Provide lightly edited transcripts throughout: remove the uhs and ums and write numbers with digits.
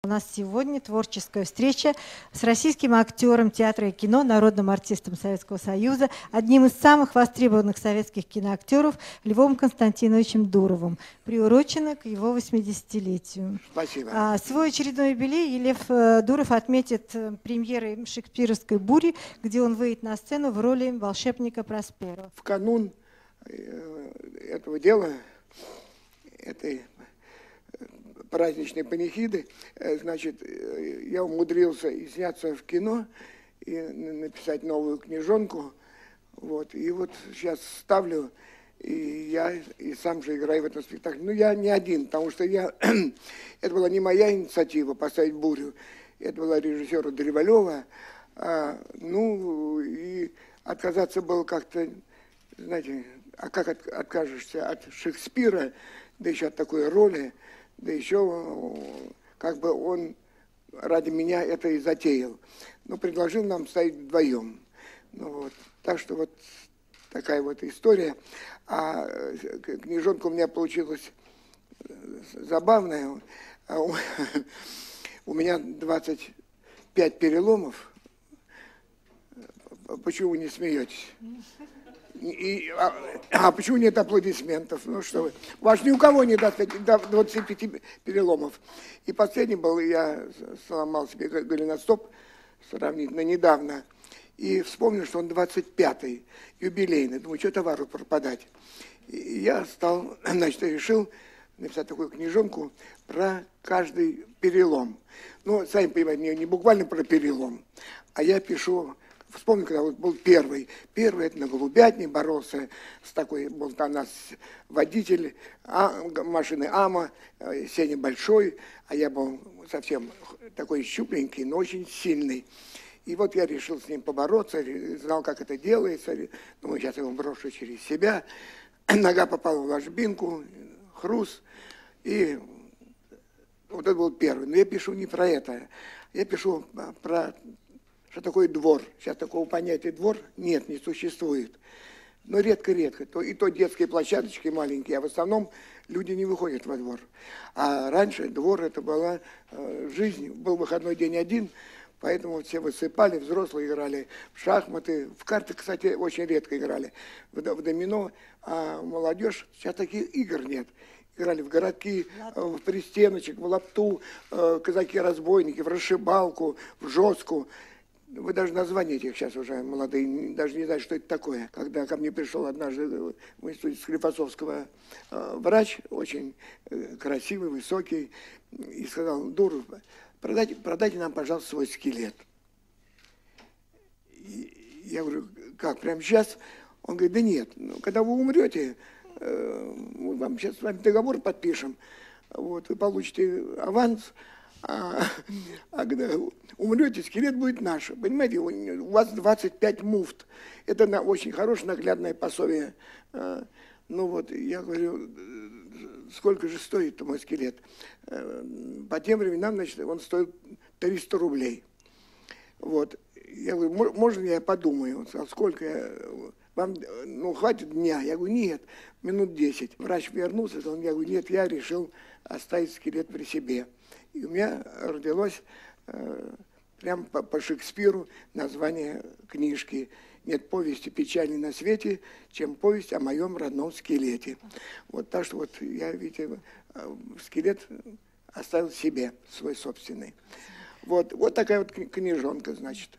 У нас сегодня творческая встреча с российским актером театра и кино, народным артистом Советского Союза, одним из самых востребованных советских киноактеров Львом Константиновичем Дуровым, приурочена к его 80-летию. Спасибо. Свой очередной юбилей Лев Дуров отметит премьерой шекспировской «Бури», где он выйдет на сцену в роли волшебника Проспера. В канун этого дела, этой праздничной панихиды, значит, я умудрился и сняться в кино, и написать новую книжонку. Вот. И вот сейчас ставлю, и я и сам же играю в этом спектакле. Но я не один, потому что это была не моя инициатива поставить «Бурю», это была режиссера Древолева. Ну, и отказаться было как-то, знаете, а как откажешься от Шекспира, да еще от такой роли, да еще как бы он ради меня это и затеял. Но предложил нам ставить вдвоем. Ну, вот. Так что вот такая вот история. А книжонка у меня получилась забавная. У меня 25 переломов. Почему вы не смеетесь? Почему нет аплодисментов? Ну что вы. Ваш ни у кого нет 25 переломов. И последний был, я сломал себе голеностоп сравнительно недавно. И вспомнил, что он 25-й, юбилейный. Думаю, что товару пропадать. И я стал, значит, решил написать такую книжонку про каждый перелом. Ну, сами понимаете, не буквально про перелом, а я пишу. Вспомню, когда вот был первый. Первый это на Голубятне боролся с такой, был там у нас водитель машины АМА, Сеня Большой, а я был совсем такой щупленький, но очень сильный. И вот я решил с ним побороться, знал, как это делается. Думаю, сейчас я его брошу через себя. Нога попала в ложбинку, хруст. И вот это был первый. Но я пишу не про это. Я пишу про... Что такое двор? Сейчас такого понятия двор нет, не существует. Но редко-редко. И то детские площадочки маленькие, а в основном люди не выходят во двор. А раньше двор это была жизнь. Был выходной день один, поэтому все высыпали, взрослые играли в шахматы. В карты, кстати, очень редко играли. В домино. А молодежь, сейчас таких игр нет. Играли в городки, в пристеночек, в лапту, казаки-разбойники, в расшибалку, в жестку. Вы даже названия этих сейчас уже молодые даже не знают, что это такое. Когда ко мне пришел однажды в институте Склифосовского врач, очень красивый, высокий, и сказал: Дуров, продайте нам, пожалуйста, свой скелет. И я говорю, как, прямо сейчас? Он говорит, да нет, когда вы умрете, мы вам сейчас с вами договор подпишем, вот, вы получите аванс, а когда умрете, скелет будет наш. Понимаете, у вас 25 муфт. Это очень хорошее наглядное пособие. Ну вот, я говорю, сколько же стоит мой скелет? По тем временам, значит, он стоил 300 рублей. Вот. Я говорю, можно я подумаю? Он сказал, сколько? Вам, ну, хватит дня? Я говорю, нет, минут 10. Врач вернулся, я говорю, нет, я решил оставить скелет при себе. И у меня родилось прямо по Шекспиру название книжки «Нет повести печальней на свете, чем повесть о моем родном скелете». Вот так что вот я, видите, скелет оставил себе свой собственный. Вот такая вот книжонка, значит.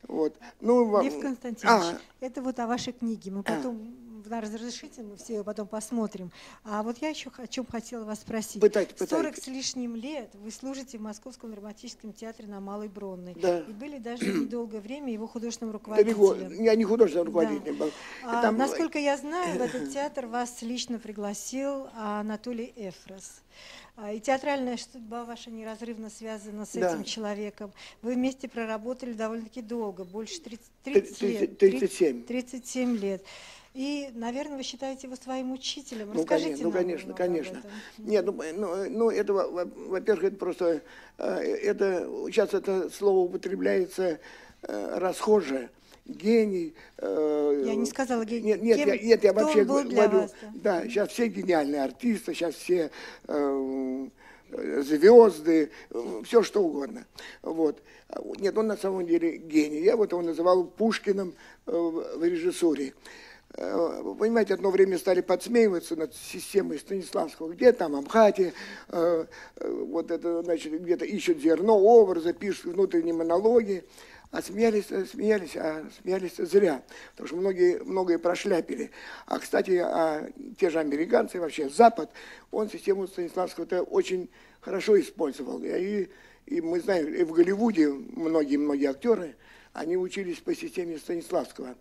Вот. Ну, Лев Константинович, это вот о вашей книге. Мы потом, разрешите, мы все ее потом посмотрим. А вот я еще о чем хотела вас спросить. 40 с лишним лет вы служите в Московском драматическом театре на Малой Бронной. Да. И были даже недолгое время его художественным руководителем. Я не художественным руководителем был. Там... Насколько я знаю, в этот театр вас лично пригласил Анатолий Эфрос. И театральная судьба ваша неразрывно связана с этим человеком. Вы вместе проработали довольно-таки долго, больше 30 лет. 37 лет. И, наверное, вы считаете его своим учителем. Расскажите нам конечно. об этом. Нет, это, во-первых, это просто, сейчас это слово употребляется расхоже. Гений. Я не сказала гений. Нет, я вообще говорю, вас, да, сейчас все гениальные артисты, сейчас все звезды, все что угодно. Вот. Нет, он на самом деле гений. Я вот его называл Пушкиным в режиссуре. Вы понимаете, одно время стали подсмеиваться над системой Станиславского, где там Амхати, вот это, значит, где-то ищут зерно, образы, пишут внутренние монологи, а смеялись зря, потому что многие прошляпили. А, кстати, те же американцы, вообще Запад, он систему Станиславского-то очень хорошо использовал. И мы знаем, и в Голливуде многие актеры, они учились по системе Станиславского.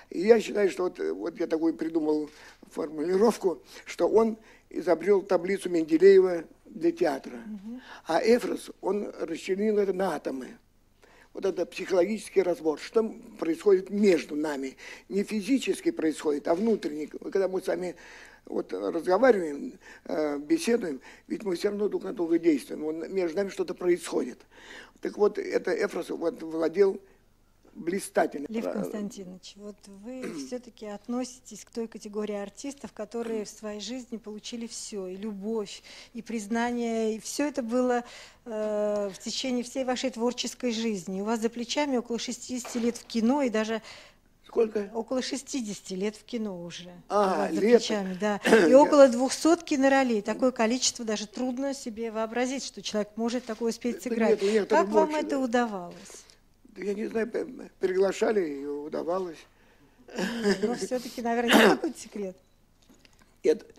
И я считаю, что вот я такую придумал формулировку, что он изобрел таблицу Менделеева для театра. А Эфрос, он расчленил это на атомы. Вот это психологический разбор, что происходит между нами. Не физически происходит, а внутренне. Когда мы с вами вот разговариваем, беседуем, ведь мы все равно друг на друга действуем. Между нами что-то происходит. Так вот, это Эфрос вот владел блистательно. Лев Константинович, вот вы все-таки относитесь к той категории артистов, которые в своей жизни получили все, и любовь, и признание, и все это было в течение всей вашей творческой жизни. У вас за плечами около 60 лет в кино, и даже сколько? Около 60 лет в кино уже. За плечами, да. И около 200 киноролей. Такое количество даже трудно себе вообразить, что человек может такое успеть сыграть. Как вам это удавалось? Я не знаю, приглашали, и удавалось. Но все-таки, наверное, есть какой-то секрет?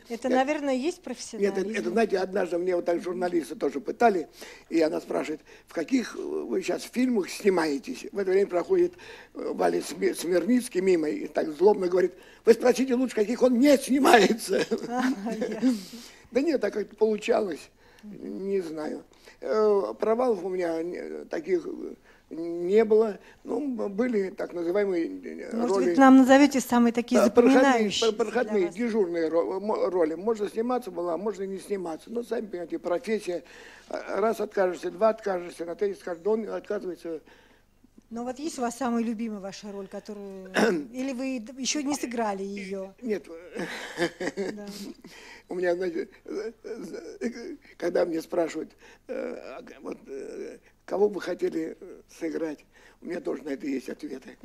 Это, наверное, есть профессионализм. Нет, это, знаете, однажды мне вот так журналисты тоже пытали, и она спрашивает, в каких вы сейчас фильмах снимаетесь? В это время проходит Валя Смирницкий мимо и так злобно говорит, вы спросите лучше, в каких он не снимается. Да нет, так как получалось, не знаю. Провалов у меня таких не было. Ну, были так называемые Может, роли. вы нам назовете самые такие запоминающие? Проходные, дежурные роли. Можно сниматься было, а можно и не сниматься. Но, сами понимаете, профессия. Раз откажешься, два откажешься, на третий скажешь, да он отказывается. Но вот есть у вас самая любимая ваша роль, которую... Или вы еще не сыграли ее? Нет. Да. У меня, знаете, когда мне спрашивают, вот, кого бы хотели сыграть, у меня тоже на это есть ответы.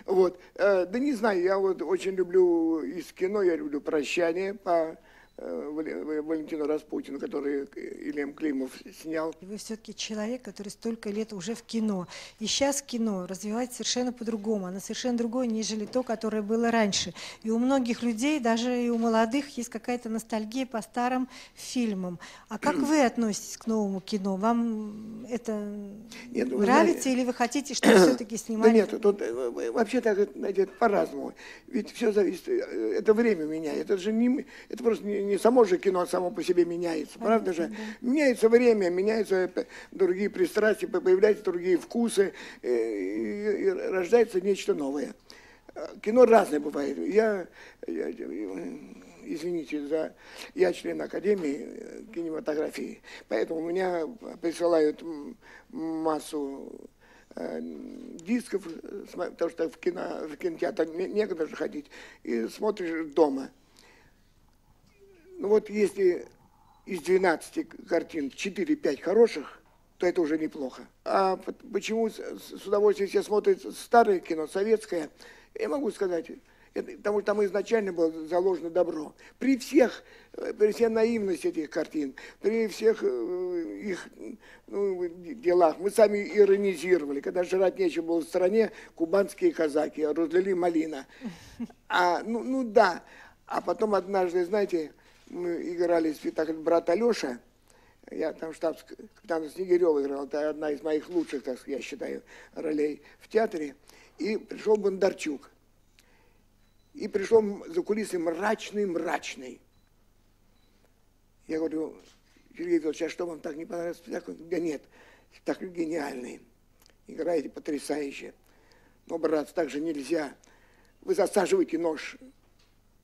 Вот. Да не знаю, я вот очень люблю из кино, я люблю «Прощание» по Валентину Распутину, который Ильям Климов снял. Вы все-таки человек, который столько лет уже в кино. И сейчас кино развивается совершенно по-другому. Оно совершенно другое, нежели то, которое было раньше. И у многих людей, даже и у молодых, есть какая-то ностальгия по старым фильмам. А как вы относитесь к новому кино? Вам это нравится, или вы хотите, чтобы все-таки снимали? Да нет, тут вообще так, знаете, по-разному. Ведь все зависит, это время меняет. Это же не, это просто не само же кино само по себе меняется, правда же? Да. Меняется время, меняются другие пристрастия, появляются другие вкусы, и рождается нечто новое. Кино разное бывает. Извините, я член Академии кинематографии, поэтому у меня присылают массу дисков, потому что в кинотеатр некогда же ходить, и смотришь дома. Ну вот если из 12 картин 4-5 хороших, то это уже неплохо. А почему с удовольствием все смотрят старое кино, советское, я могу сказать, потому что там изначально было заложено добро. При всей наивности этих картин, при всех их делах, мы сами иронизировали. Когда жрать нечего было в стране, кубанские казаки, разлили малина. Да. А потом однажды, знаете, мы играли спектакль «Брат Алеша». Я там штабс-капитана Снегирева играл. Это одна из моих лучших, так я считаю, ролей в театре. И пришел Бондарчук. И пришел за кулисы мрачный. Я говорю, Сергей Федорович, а что, вам так не понравился спектакль? Да нет, спектакль гениальный. Играете потрясающе. Но, брат, так же нельзя. Вы засаживаете нож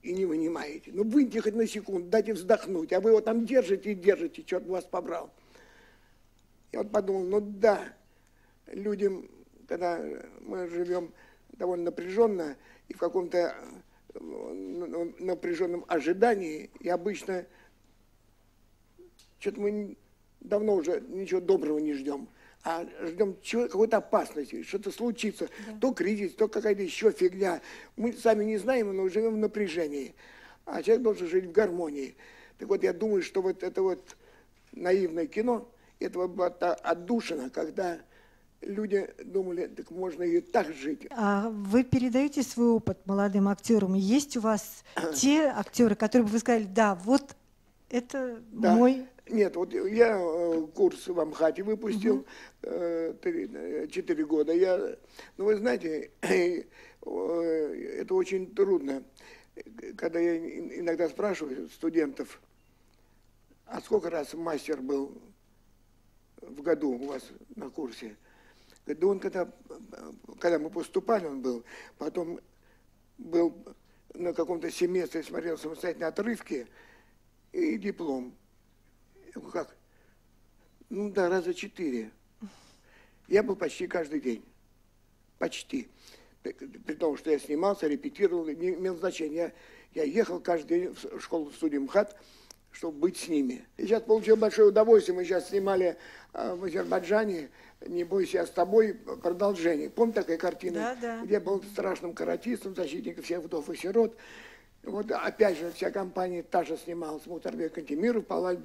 и не вынимаете. Ну, выньте хоть на секунду, дайте вздохнуть. А вы его там держите и держите, черт вас побрал. Я вот подумал, ну да, людям, когда мы живем довольно напряженно и в каком-то напряженном ожидании, и обычно Что-то мы давно уже ничего доброго не ждем, а ждем какой-то опасности, что-то случится, то кризис, то какая-то еще фигня. Мы сами не знаем, но живем в напряжении, а человек должен жить в гармонии. Так вот, я думаю, что вот это вот наивное кино, это была та отдушина, когда люди думали, так можно и так жить. А вы передаете свой опыт молодым актерам? Есть у вас те актеры, которые бы вы сказали, да, вот это мой... Нет, вот я курс в Амхате выпустил 4 года. Ну, вы знаете, это очень трудно. Когда я иногда спрашиваю студентов, а сколько раз мастер был в году у вас на курсе? Да он когда мы поступали, он был, потом был на каком-то семестре, смотрел самостоятельно отрывки и диплом. Я говорю, как? Ну да, раза 4. Я был почти каждый день. Почти. При том, что я снимался, репетировал, не имел значения. Я ехал каждый день в школу-студию МХАТ, чтобы быть с ними. И сейчас получил большое удовольствие. Мы сейчас снимали в Азербайджане «Не бойся, я с тобой» продолжение. Помните такая картина? Да. Где я был страшным каратистом, защитником всех вдов и сирот. Вот опять же, вся компания та же снималась. Мухтарбек Кантемиров, Палаль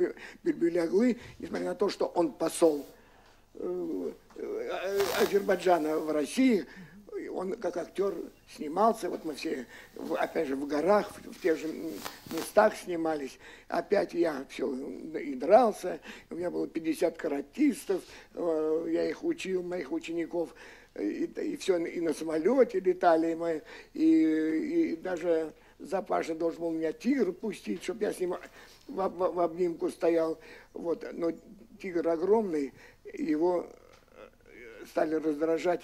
Бильбюляглы, несмотря на то, что он посол Азербайджана в России, он как актер снимался, вот мы все, опять же, в горах, в тех же местах снимались. Опять я все и дрался, у меня было 50 каратистов, я их учил, моих учеников, и все, и на самолете летали мы, и даже Запашин должен был меня тигр пустить, чтобы я с ним в обнимку стоял. Вот. Но тигр огромный, его стали раздражать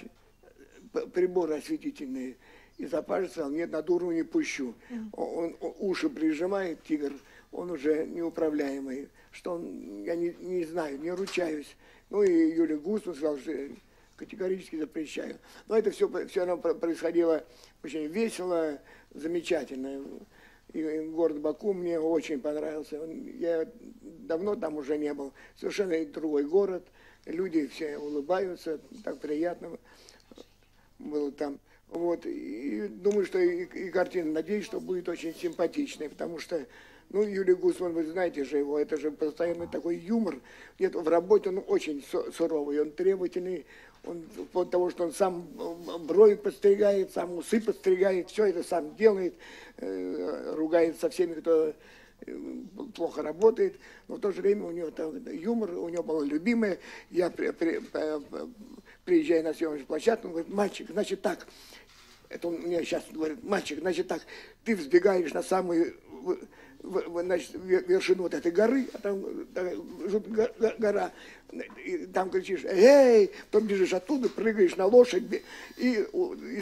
приборы осветительные. И Запашин сказал, нет, на дуру не пущу. Он уши прижимает, тигр, он уже неуправляемый. Что он, я не знаю, не ручаюсь. Ну и Юлия Гусман сказала, что категорически запрещаю. Но это все равно происходило очень весело, замечательно. И город Баку мне очень понравился. Я давно там уже не был. Совершенно другой город. Люди все улыбаются, так приятно было там. Вот. И думаю, что и картина, надеюсь, что будет очень симпатичной, потому что, ну, Юлий Гусман, вы знаете же его, это же постоянный такой юмор. Нет, в работе он очень суровый, он требовательный, он, вплоть до того, что он сам брови подстригает, сам усы подстригает, все это сам делает, ругается со всеми, кто плохо работает, но в то же время у него там юмор, у него было любимое. Я приезжаю на съемочную площадку, он говорит, мальчик, значит так, это он мне сейчас говорит, мальчик, значит так, ты взбегаешь на самую значит, вершину вот этой горы, а там гора, и там кричишь, эй, потом бежишь оттуда, прыгаешь на лошадь и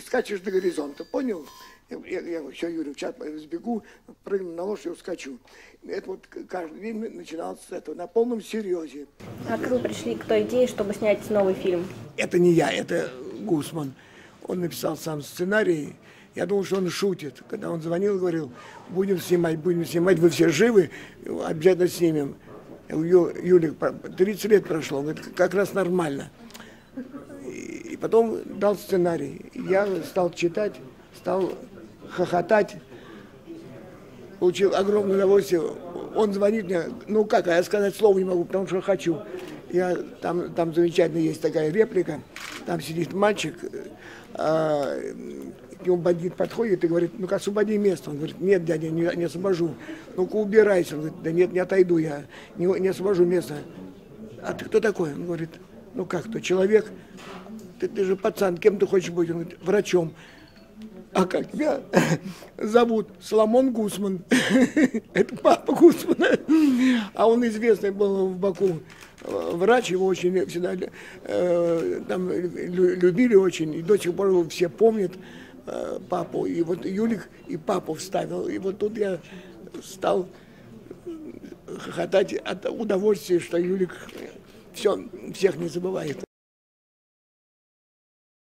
скачешь до горизонта, понял? Я говорю, все, Юрий, сейчас сбегу, прыгну на лошадь и ускочу. Это вот каждый день начиналось с этого, на полном серьезе. А как вы пришли к той идее, чтобы снять новый фильм? Это не я, это Гусман. Он написал сам сценарий. Я думал, что он шутит. Когда он звонил и говорил, будем снимать, вы все живы, обязательно снимем. Я говорю, Юлик, 30 лет прошло, он говорит, как раз нормально. И потом дал сценарий. Я стал читать, стал хохотать, получил огромное удовольствие. Он звонит мне, ну как, а я сказать слова не могу, потому что хочу. Там замечательно есть такая реплика, там сидит мальчик, к нему бандит подходит и говорит, ну-ка освободи место. Он говорит, нет, дядя, не освобожу. Ну-ка убирайся. Он говорит, да нет, не отойду я, не освобожу место. А ты кто такой? Он говорит, ну как, кто, человек? Ты же пацан, кем ты хочешь быть? Он говорит, врачом. А как тебя зовут? Соломон Гусман. Это папа Гусмана. А он известный был в Баку врач, его очень всегда там любили очень, и до сих пор все помнят папу. И вот Юлик и папу вставил. И вот тут я стал хохотать от удовольствия, что Юлик всех не забывает.